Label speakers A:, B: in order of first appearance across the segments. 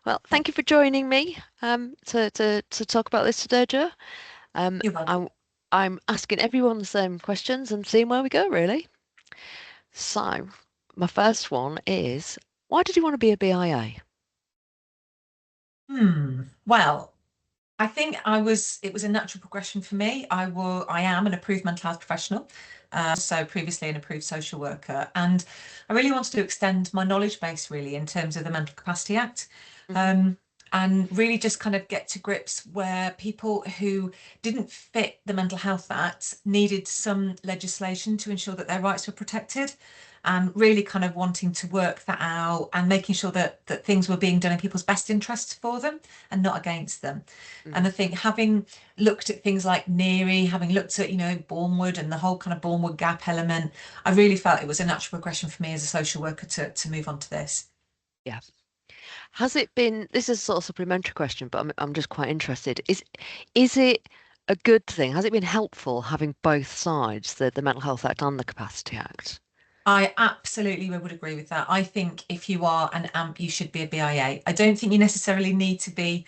A: Well, thank you for joining me to talk about this today, Jo. Um,
B: You're welcome.
A: I'm I'm asking everyone the same questions and seeing where we go, really. So, my first one is, why did you want to be a BIA?
B: Well, I think it was a natural progression for me. I am an approved mental health professional, so previously an approved social worker, and I really wanted to extend my knowledge base really in terms of the Mental Capacity Act,
A: Hmm.
B: um, and really just kind of get to grips where people who didn't fit the Mental Health Act needed some legislation to ensure that their rights were protected. And really kind of wanting to work that out and making sure that things were being done in people's best interests for them and not against them. And
A: Hmm.
B: I think having looked at things like NERI, having looked at, Bournemouth and the whole kind of Bournemouth gap element, I really felt it was a natural progression for me as a social worker to move on to this.
A: Yeah. Has it been, this is sort of supplementary question, but I'm just quite interested. Is it a good thing? Has it been helpful having both sides, the Mental Health Act and the Capacity Act?
B: I absolutely would agree with that. I think if you are an AMP, you should be a BIA. I don't think you necessarily need to be,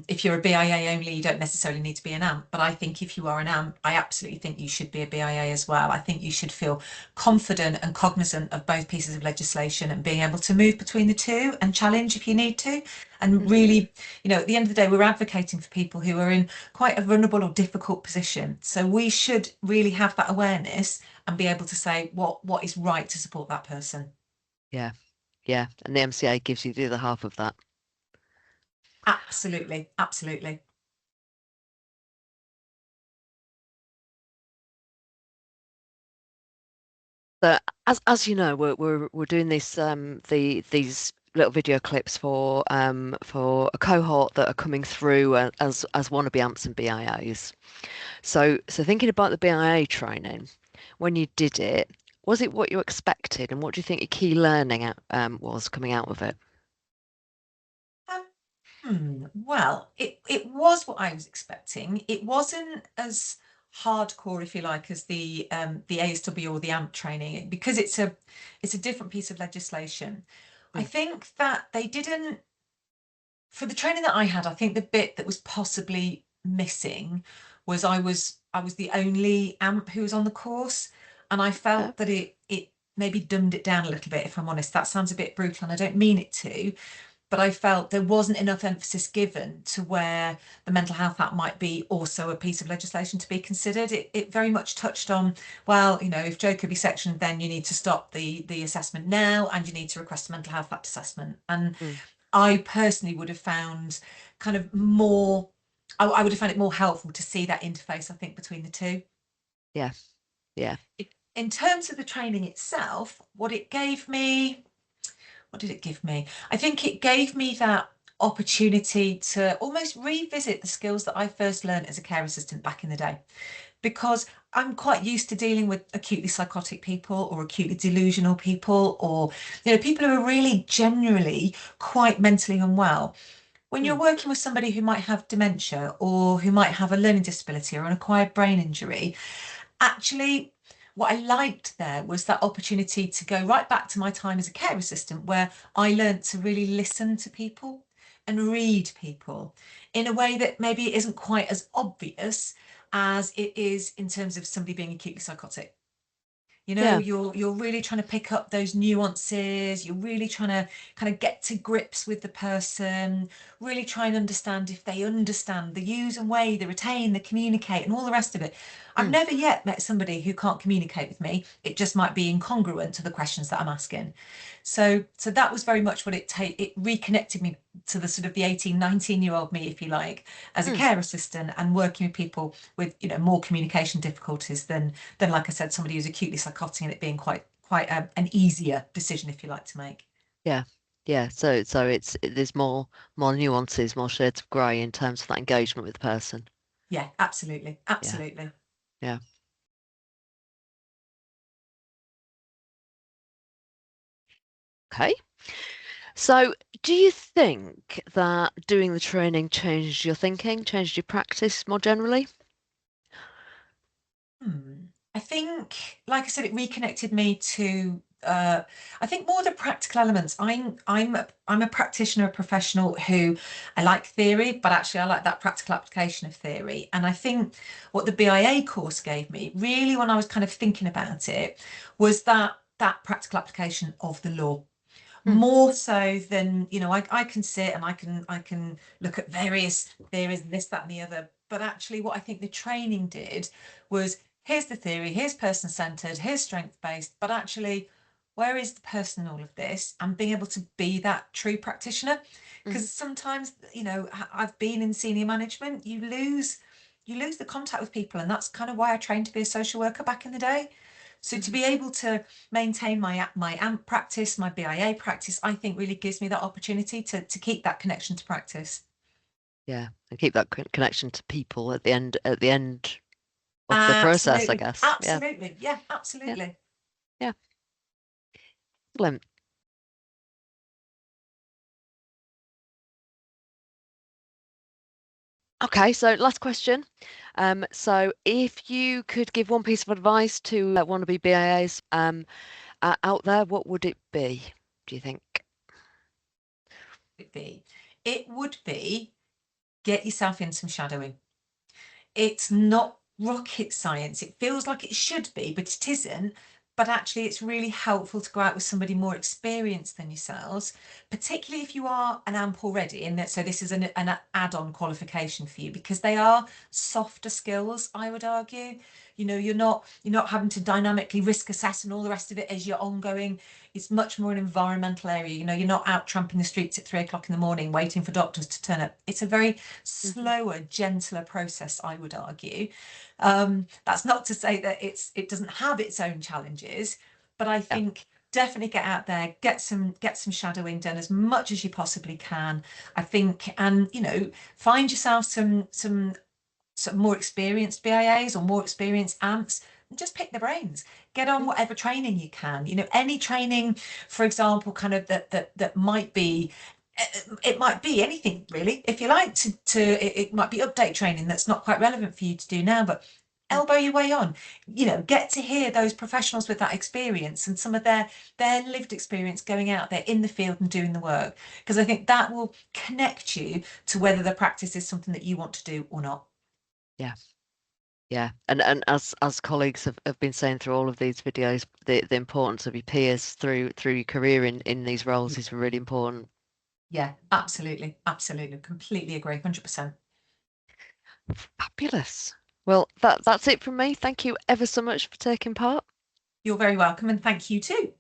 B: if you're a BIA only, you don't necessarily need to be an AMP. But I think if you are an AMP, I absolutely think you should be a BIA as well. I think you should feel confident and cognizant of both pieces of legislation and being able to move between the two and challenge if you need to. And
A: Hmm.
B: really, at the end of the day, we're advocating for people who are in quite a vulnerable or difficult position. So we should really have that awareness and be able to say what is right to support that person.
A: Yeah. Yeah. And the MCA gives you the other half of that.
B: Absolutely, absolutely.
A: So as you know, we're doing this these little video clips for a cohort that are coming through as wannabe amps and BIAs. So thinking about the BIA training, when you did it, was it what you expected, and what do you think your key learning was coming out of it?
B: Um, well, it was what I was expecting. It wasn't as hardcore, if you like, as the ASW or the AMP training because it's a different piece of legislation. I
A: Mm.
B: think that they didn't for the training that I had. I think the bit that was possibly missing was I was the only AMP who was on the course, and I
A: Okay.
B: felt that it maybe dumbed it down a little bit. If I'm honest, that sounds a bit brutal, and I don't mean it to, but I felt there wasn't enough emphasis given to where the Mental Health Act might be also a piece of legislation to be considered. It very much touched on, well, if Joe could be sectioned, then you need to stop the assessment now and you need to request a Mental Health Act assessment. And
A: Mm.
B: I personally would have found kind of more, I would have found it more helpful to see that interface, I think, between the two.
A: Yeah. Yeah.
B: In terms of the training itself, what did it give me? I think it gave me that opportunity to almost revisit the skills that I first learned as a care assistant back in the day. Because I'm quite used to dealing with acutely psychotic people or acutely delusional people or, people who are really generally quite mentally unwell. When you're
A: Mm.
B: working with somebody who might have dementia or who might have a learning disability or an acquired brain injury, actually, what I liked there was that opportunity to go right back to my time as a care assistant, where I learnt to really listen to people and read people in a way that maybe isn't quite as obvious as it is in terms of somebody being acutely psychotic.
A: Yeah.
B: You're really trying to pick up those nuances. You're really trying to kind of get to grips with the person, really try and understand if they understand the use and way, the retain, the communicate, and all the rest of it. I've
A: Mm.
B: never yet met somebody who can't communicate with me. It just might be incongruent to the questions that I'm asking. So that was very much what it reconnected me to the sort of the 18, 19-year-old me, if you like, as a
A: Mm.
B: care assistant and working with people with, more communication difficulties than like I said, somebody who's acutely psychotic and it being quite an easier decision, if you like, to make.
A: Yeah. Yeah. So there's more nuances, more shades of grey in terms of that engagement with the person.
B: Yeah, absolutely,
A: Yeah.
B: absolutely.
A: Yeah. Okay. So, do you think that doing the training changed your thinking, changed your practice more generally?
B: I think, like I said, it reconnected me to I think more the practical elements. I'm a practitioner, a professional who I like theory, but actually I like that practical application of theory. And I think what the BIA course gave me, really, when I was kind of thinking about it, was that practical application of the law.
A: Mm,
B: More so than, I can sit and I can look at various theories, this, that, and the other. But actually, what I think the training did was, here's the theory, here's person-centered, here's strength-based, but actually, where is the person in all of this? And being able to be that true practitioner.
A: mhm.
B: Because sometimes, I've been in senior management, you lose the contact with people, and that's kind of why I trained to be a social worker back in the day. So to
A: Mhm.
B: be able to maintain my AMP practice, my BIA practice, I think really gives me that opportunity to keep that connection to practice.
A: Yeah, and keep that connection to people at the end of the process, I
B: Absolutely,
A: guess. Yeah,
B: absolutely, yeah,
A: yeah,
B: absolutely.
A: yeah. Excellent. Okay, so last question. So if you could give one piece of advice to wannabe BAs out there, what would it be, do you think?
B: It be, it would be get yourself in some shadowing. It's not rocket science. It feels like it should be, but it isn't. But actually, it's really helpful to go out with somebody more experienced than yourselves, particularly if you are an AMP already. And that, so this is an add-on qualification for you, because they are softer skills, I would argue. You're not having to dynamically risk assess and all the rest of it as you're ongoing. It's much more an environmental area. You're not out tramping the streets at 3 o'clock in the morning waiting for doctors to turn up. It's a very
A: Hmm.
B: slower, gentler process, I would argue. That's not to say that it doesn't have its own challenges, but I
A: Yeah.
B: think definitely get out there, get some shadowing done as much as you possibly can. I think, and find yourself some more experienced BIAs or more experienced AMPs, and just pick their brains. Get on
A: Mm,
B: whatever training you can. Any training, for example, kind of that might be, it might be anything really. If you like it might be update training that's not quite relevant for you to do now, but
A: mm.
B: elbow your way on. Get to hear those professionals with that experience and some of their lived experience going out there in the field and doing the work, because I think that will connect you to whether the practice is something that you want to do or not.
A: Yeah. Yeah. And as colleagues have been saying through all of these videos, the importance of your peers through your career in these roles is really important.
B: Yeah, absolutely. Absolutely. Completely agree. 100%.
A: Fabulous. Well, that's it from me. Thank you ever so much for taking part.
B: You're very welcome, and thank you too.